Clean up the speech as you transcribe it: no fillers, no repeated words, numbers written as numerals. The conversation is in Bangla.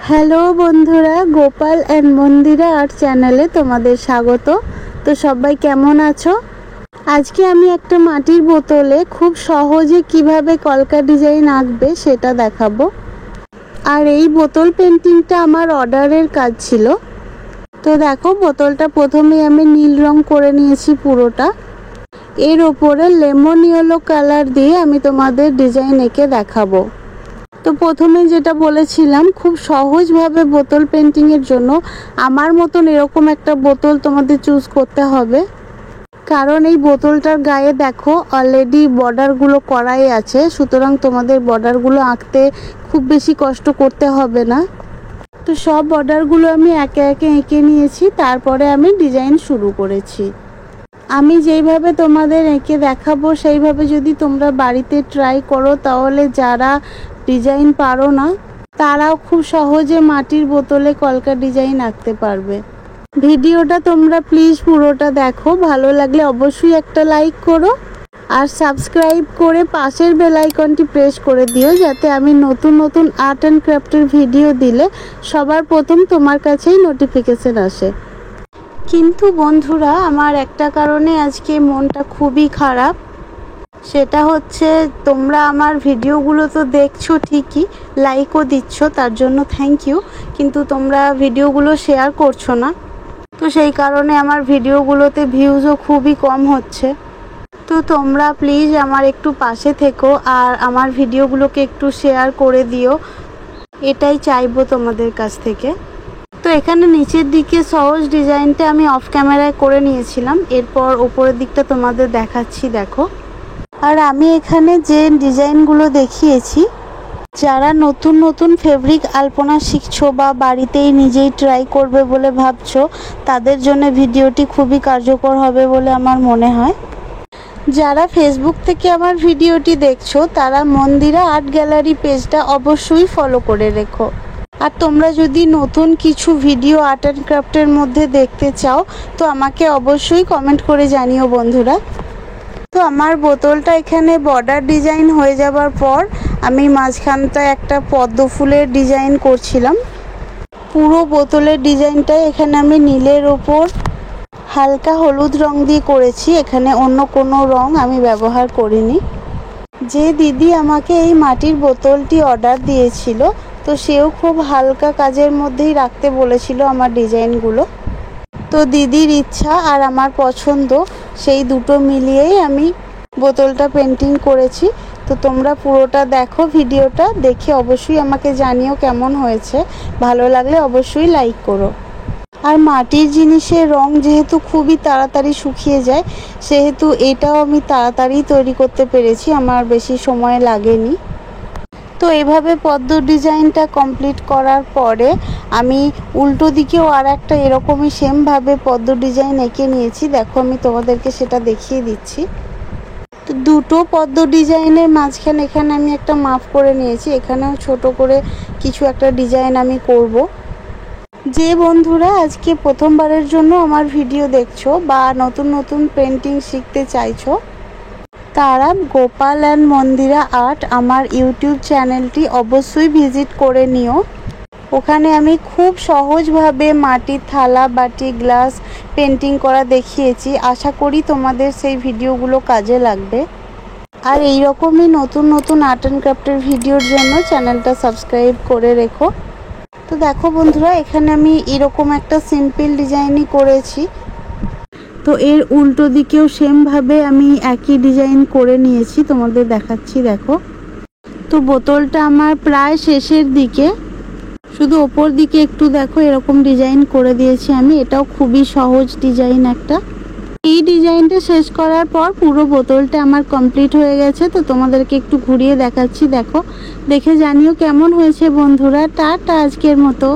হ্যালো বন্ধুরা, গোপাল অ্যান্ড মন্দিরা আর্ট চ্যানেলে তোমাদের স্বাগত। তো সবাই কেমন আছো? আজকে আমি একটা মাটির বোতলে খুব সহজে কিভাবে কলকা ডিজাইন আঁকবে সেটা দেখাবো। আর এই বোতল পেন্টিংটা আমার অর্ডারের কাজ ছিল। তো দেখো, বোতলটা প্রথমে আমি নীল রং করে নিয়েছি পুরোটা। এর ওপরে লেমন ইয়েলো কালার দিয়ে আমি তোমাদের ডিজাইন এঁকে দেখাবো। তো প্রথমে যেটা বলেছিলাম, খুব সহজভাবে বোতল পেন্টিংয়ের জন্য আমার মতন এরকম একটা বোতল তোমাদের চুজ করতে হবে। কারণ এই বোতলটার গায়ে দেখো অলরেডি বর্ডারগুলো করাই আছে, সুতরাং তোমাদের বর্ডারগুলো আঁকতে খুব বেশি কষ্ট করতে হবে না। তো সব বর্ডারগুলো আমি একে একে এঁকে নিয়েছি, তারপরে আমি ডিজাইন শুরু করেছি। আমি যেইভাবে তোমাদের এঁকে দেখাবো সেইভাবে যদি তোমরা বাড়িতে ট্রাই করো, তাহলে যারা ডিজাইন পারো না তারাও খুব সহজে মাটির বোতলে কলকা ডিজাইন আঁকতে পারবে। ভিডিওটা তোমরা প্লিজ পুরোটা দেখো, ভালো লাগলে অবশ্যই একটা লাইক করো আর সাবস্ক্রাইব করে পাশের বেল আইকনটি প্রেস করে দিও, যাতে আমি নতুন নতুন আর্ট অ্যান্ড ক্রাফটের ভিডিও দিলে সবার প্রথম তোমার কাছেই নোটিফিকেশন আসে। কিন্তু বন্ধুরা, আমার একটা কারণে আজকে মনটা খুবই খারাপ। সেটা হচ্ছে, তোমরা আমার ভিডিওগুলো তো দেখছো ঠিকই, লাইকও দিচ্ছ, তার জন্য থ্যাংক ইউ, কিন্তু তোমরা ভিডিওগুলো শেয়ার করছো না। তো সেই কারণে আমার ভিডিওগুলোতে ভিউজও খুবই কম হচ্ছে। তো তোমরা প্লিজ আমার একটু পাশে থেকো আর আমার ভিডিওগুলোকে একটু শেয়ার করে দিও, এটাই চাইবো তোমাদের কাছ থেকে। তো এখানে নিচের দিকে সহজ ডিজাইনটা আমি অফ ক্যামেরায় করে নিয়েছিলাম, এরপর ওপরের দিকটা তোমাদের দেখাচ্ছি দেখো। আর আমি এখানে যে ডিজাইনগুলো দেখিয়েছি, যারা নতুন নতুন ফেব্রিক আলপনা শিখছো বা বাড়িতেই নিজেই ট্রাই করবে বলে ভাবছো, তাদের জন্য ভিডিওটি খুবই কার্যকর হবে বলে আমার মনে হয়। যারা ফেসবুক থেকে আমার ভিডিওটি দেখছো, তারা মন্দিরা আর্ট গ্যালারি পেজটা অবশ্যই ফলো করে রেখো। আর তোমরা যদি নতুন কিছু ভিডিও আর্ট অ্যান্ড ক্রাফটের মধ্যে দেখতে চাও, তো আমাকে অবশ্যই কমেন্ট করে জানিও বন্ধুরা। তো আমার বোতলটা এখানে বর্ডার ডিজাইন হয়ে যাবার পর আমি মাঝখানটায় একটা পদ্ম ফুলের ডিজাইন করছিলাম। পুরো বোতলের ডিজাইনটাই এখানে আমি নীলের ওপর হালকা হলুদ রং দিয়ে করেছি, এখানে অন্য কোনো রং আমি ব্যবহার করিনি। যে দিদি আমাকে এই মাটির বোতলটি অর্ডার দিয়েছিল, তো সেও খুব হালকা কাজের মধ্যেই রাখতে বলেছিল আমার ডিজাইনগুলো। তো দিদির ইচ্ছা আর আমার পছন্দ, সেই দুটো মিলিয়েই আমি বোতলটা পেন্টিং করেছি। তো তোমরা পুরোটা দেখো, ভিডিওটা দেখে অবশ্যই আমাকে জানিও কেমন হয়েছে। ভালো লাগলে অবশ্যই লাইক করো। আর মাটির জিনিসের রং যেহেতু খুবই তাড়াতাড়ি শুকিয়ে যায়, সেহেতু এটাও আমি তাড়াতাড়ি তৈরি করতে পেরেছি, আমার বেশি সময় লাগেনি। তো এভাবে পদ্ম ডিজাইনটা কমপ্লিট করার পরে আমি উল্টো দিকেও আর একটা এরকমই সেমভাবে পদ্ম ডিজাইন এঁকে নিয়েছি। দেখো, আমি তোমাদেরকে সেটা দেখিয়ে দিচ্ছি। তো দুটো পদ্ম ডিজাইনের মাঝখানে এখানে আমি একটা মাপ করে নিয়েছি, এখানেও ছোট করে কিছু একটা ডিজাইন আমি করব। যে বন্ধুরা আজকে প্রথমবারের জন্য আমার ভিডিও দেখছো বা নতুন নতুন পেন্টিং শিখতে চাইছো, তারা গোপাল অ্যান্ড মন্দিরা আর্ট আমার ইউটিউব চ্যানেলটি অবশ্যই ভিজিট করে নিও। ওখানে আমি খুব সহজভাবে মাটির থালা, বাটি, গ্লাস পেন্টিং করা দেখিয়েছি। আশা করি তোমাদের সেই ভিডিওগুলো কাজে লাগবে। আর এই রকমই নতুন নতুন আর্ট অ্যান্ড ক্রাফটের ভিডিওর জন্য চ্যানেলটা সাবস্ক্রাইব করে রেখো। তো দেখো বন্ধুরা, এখানে আমি এরকম একটা সিম্পল ডিজাইনই করেছি। তো এর উল্টো দিকেও সেমভাবে আমি একই ডিজাইন করে নিয়েছি, তোমাদের দেখাচ্ছি দেখো। তো বোতলটা আমার প্রায় শেষের দিকে, শুধু ওপর দিকে একটু দেখো এরকম ডিজাইন করে দিয়েছি আমি। এটাও খুবই সহজ ডিজাইন একটা। এই ডিজাইনটা শেষ করার পর পুরো বোতলটা আমার কমপ্লিট হয়ে গেছে। তো তোমাদেরকে একটু ঘুরিয়ে দেখাচ্ছি দেখো, দেখে জানিও কেমন হয়েছে বন্ধুরা। টাটা আজকের মতো।